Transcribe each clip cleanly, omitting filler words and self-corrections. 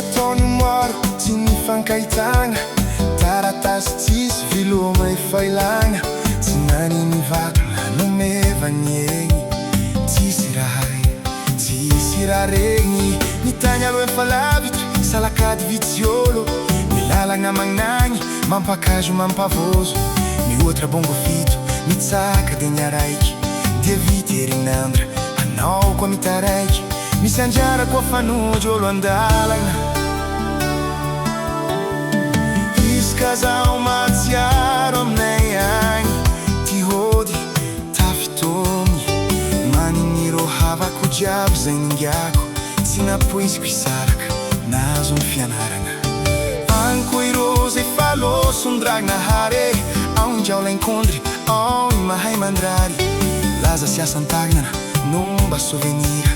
fataony maro tsy nifankahitagna, taratasy tsisy viloma efa ilagna, tsy naniny vatagna nomevagny egny, tsisy raha regny. Ny tany aloha efa lavitra, salakady vitsiolo, milalagna magnagny, mampakazo mampavozo, mihoatra bongo fito, mitsaka de niaraiky, dia vity herinandra, anao koa mitaraiky, misy anjara koa fanojy olo andalagna. Izy ka zaho mahatsiaro aminay agny, ty hody tafitony, manin'irô havako jiaby zay ningiako, tsy napoiziko hisaraka, nahazo ny fianaragna. Agny koa irô zay falosondragna hare, ao indraola encontry, ao ny mahay mandrary, laza sy asan-tagnana, nomba souvenir,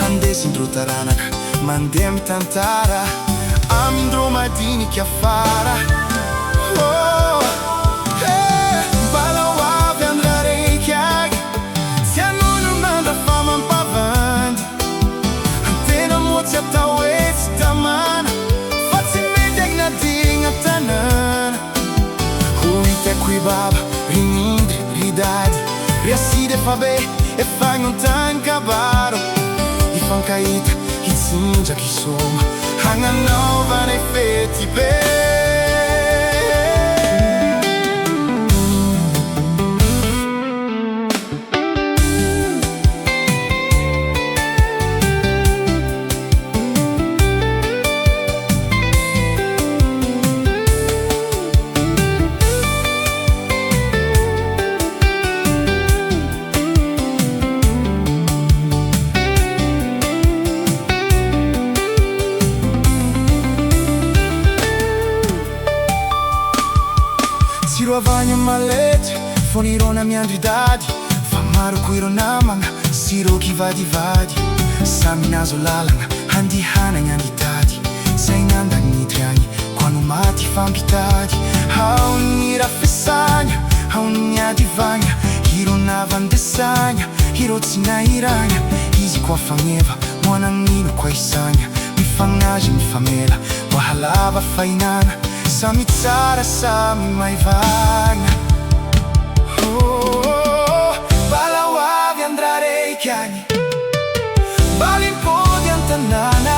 andesindrô taranaka, mandeha mitantara, amindrô madiniky afara. Mbala ho avy andra raiky agny, tsy anono nandra fa mampavandy, antena moa tsy atao hoe tsy tamana, fa tsy mety agnadigna tanàna. Ho hitako i baba, rinindry, ridady, riasidy efa be, efa agnontany kabaro, ifankahita, hitsinjaky isoma, hagnanaovana fety be. Siro avagny malety, fonirô na miandro idady, fa maro koa irô namagna, sirô kivadivady, samy nazo lalagna, handihanagna ny tady, saignandagny nidry agny, koa no maty fampitady. Ao ny rafesagna, ao ny adivagna, irô navandesagna, irô tsy nahiragna, izy koa fagneva, moanagnino koa isagna, mifagnazy mifamela, voahalava fainana, samy tsara samy maivagna. Mbala ho avy andra raiky agny, mbalimpody an-tanàna,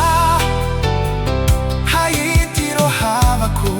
hahity irô havako.